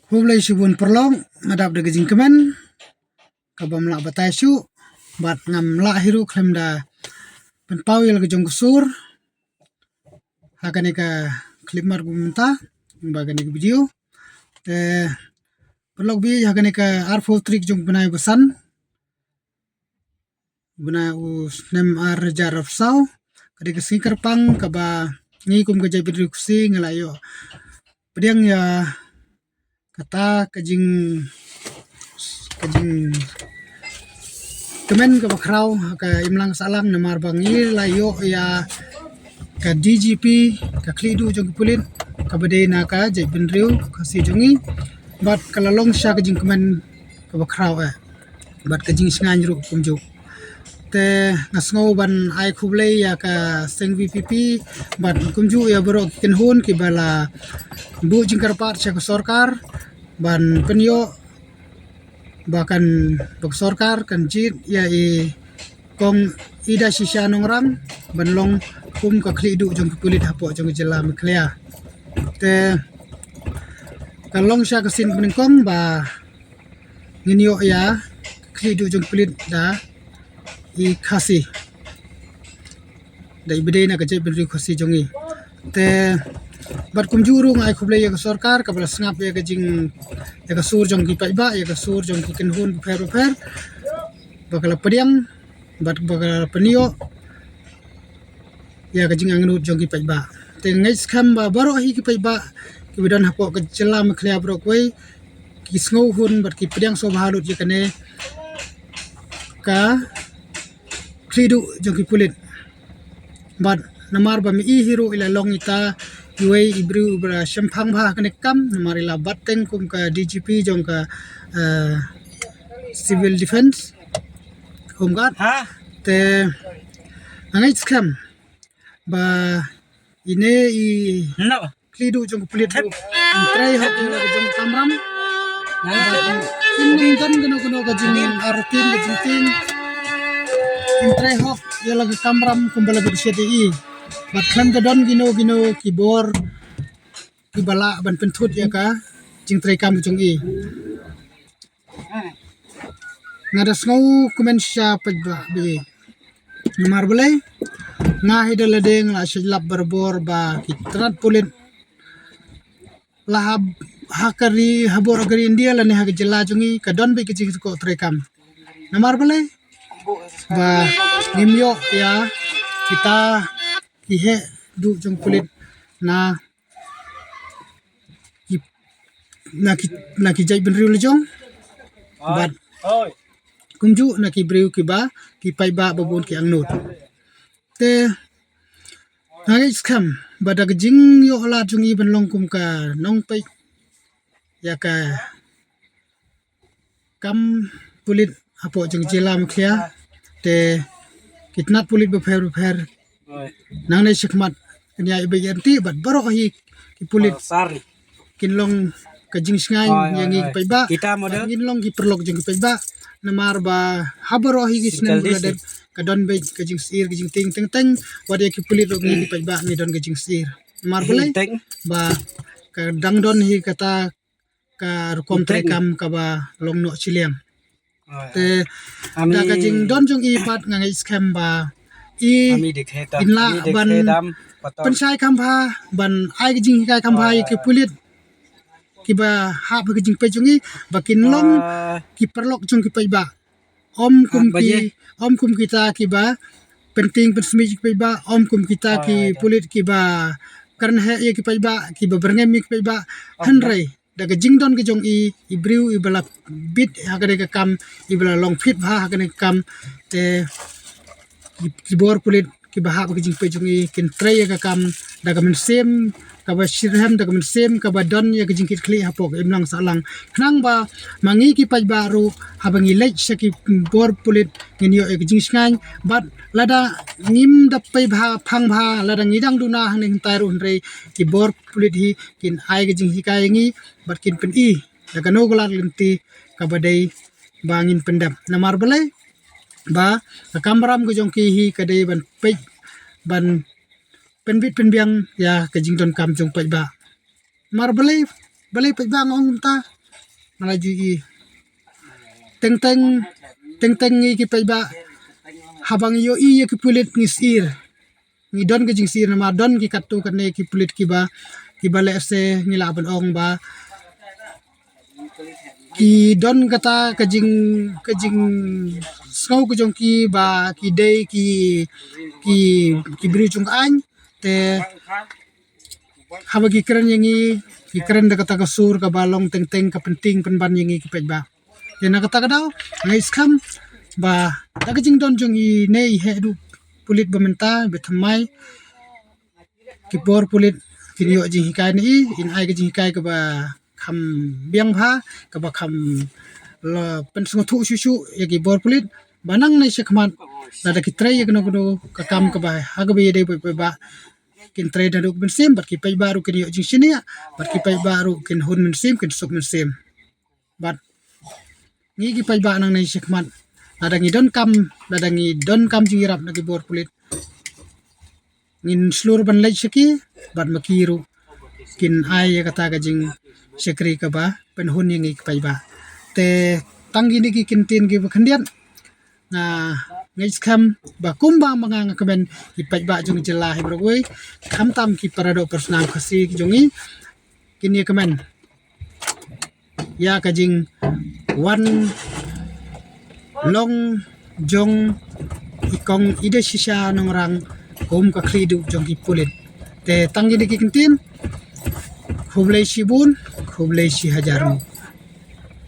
Hublay subun perlong madap de gejing kemen kabam la batai su bat ngam la hiru klem da penpau yel gejong kusur hakane ka klip mar gumta bagane ke video perlok bi hakane ka R4 trik jong benai besan bena us nem ar jaraf sau kade ke singker pang kaba ngi kum ke jai bidri kusi ngelayo pediang ya kata kejing kemen ke bakrau ke imlang salang namar bangi layo ya ke DGP ke klidu jong pulit ke bade na ka jai bindriu kasi jongi bat kalalong sya kejing kemen ke bakrau bat kejing singan ru kumjuk te ngasngau ban ai khublei ya ka seng VPP bat kumju ya bro kinhun ki bala bu jingkar pat sya ke sorkar ban penyo bahkan bak sorkar kan jit ya kong ida shisha nongrang ban long kum ka klidu jong kulit hapo jong jela meklea te kalong sya kesin peningkong ba nginyo ya klidu jong kulit da i khasi dai bede na kajai beri khasi jongi te bat kumjuru ngai khuble ya sarkar kabla sngap ya kajing ya kasur jong ki paiba ya kasur jong ki kenhun fer bakala pediang bat bakala penio ya kajing angnut jong ki paiba te ngai skam ba baro hi ki paiba ki bidan hapo ke jela meklea brok wei ki sngo hun bat ki pediang so bahalut ya kane ka klidu jong ki pulit bat namar ba mi i hero ila long ita yuai ibru bra shampang bha kane kam namar ila bateng kum ka DGP jong ka civil defense home guard te angai skam ba ine i klidu jong ki pulit trai hot jong kamram in dan gano ka jinin artin ka jintin intrai hok ya lagi kamram kumbala bersedi bat klan gadon gino kibor kibala ban pentut ya ka jingtrai kam jong ngadas ngau kumen sya pajba bi numar belai nga hidal deng la silap berbor ba kitrat pulit lahab hakari habor agari India lane hak jela jongi kadon bi kejing ko trekam namar belai ba nimyo ya kita kihe du jong kulit na ki jai benriu lejong bat kumju na ki briu ki ba ki pai ba babon ki angnut te ngai skam bada jing yo la jungi ban long kum ka nong pai ya ka kam pulit apo jeng jela mkhia te kitnat pulit be fer nang nei sikmat nya ibe yanti bat baro hi ki pulit kinlong ka jing sngai yangi paiba kinlong ki perlok jeng paiba namar ba habaro hi gisnen buladen ka don be ka jing sir ka jing ting teng wadi ki pulit ro ni paiba ni don ka jing sir namar bulai ba ka dang don hi kata ka rukom trekam ka ba long no chiliang te da ka jing don jong i pat ngai scam ba i inla ban pensai kambha ban ai ka jing kai kambha ki pulit ki ba ha ba jing pe jongi bakin long ki perlok jong ki paiba om kum kita ki ba penting persmi ki paiba om kum kita ki pulit ki ba karena he ye ki paiba ki ba berngem ki paiba hanrai daga jingdon ke jong i briu i bala bit hakane ka kam i bala long fit bha hakane kam te ki bor pulit ki ba ha ke jing pe jong i kin tray ka kam daga men sem ka ba shirham daga men sem ka ba don ye ke jing kit kli hapok imlang salang knang ba mangi ki pai baru habangi lech saki bor pulit ngenyo e ke jing sngai bat lada ngim da pai bha phang bha lada ngidang duna hang tai ru rei ki bor pulit hi kin ai ke jing hi kai ngi bat kin pen i daga no golar linti ka badai bangin pendam namar belai ba kamram go jong ki hi kadai ban pai ban penbit penbiang ya ke jing don kam jong pai ba mar belai pai ba ngong ta melaju i teng ngi ki paiba habang yo i ki pulit ngisir ngi don ke jing sir nama don ki katu kane ki pulit ki ba le se ngi la ban ong ba ki don kata kajing skau kujong ki ba ki day ki beri chung an te haba ki keren yangi ki keren da kata kasur ka balong teng ka penting penban yangi ki pet ba yana kata kadau ngai skam ba da kajing don jong i nei he du pulit bamenta bethamai ki por pulit kinyo jing hikai ni in ai ka jing hikai ka ba kham biang bha ka ba kham la pen sungu thu shu ya ki bor pulit banang nai sekman da ki trai ya no ka kam ka ba ha ga be de ba kin trai da ben sim bat ki pai baru kin yo jing sini ya bat ki pai baru kin hun men sim kin sok men sim bat ngi ki pai ba nang nai sekman ada ngi don kam jirap na ki bor pulit ngin seluruh ban lai seki bat makiru kin ai ya kata ka jing sekri ka ba pen hun yang ik pai ba te tanggi ni ki kintin ki bakhandian na ngai skam ba kumba manga ngaben ki pai ba jung jela he broi kham tam ki parado personal khasi ki jongi kin ye kamen ya ka jing wan long jong ikong ide sisa nongrang kom ka khridu jong ki pulit te tanggi ni ki kintin khublai si bun khublai si hajar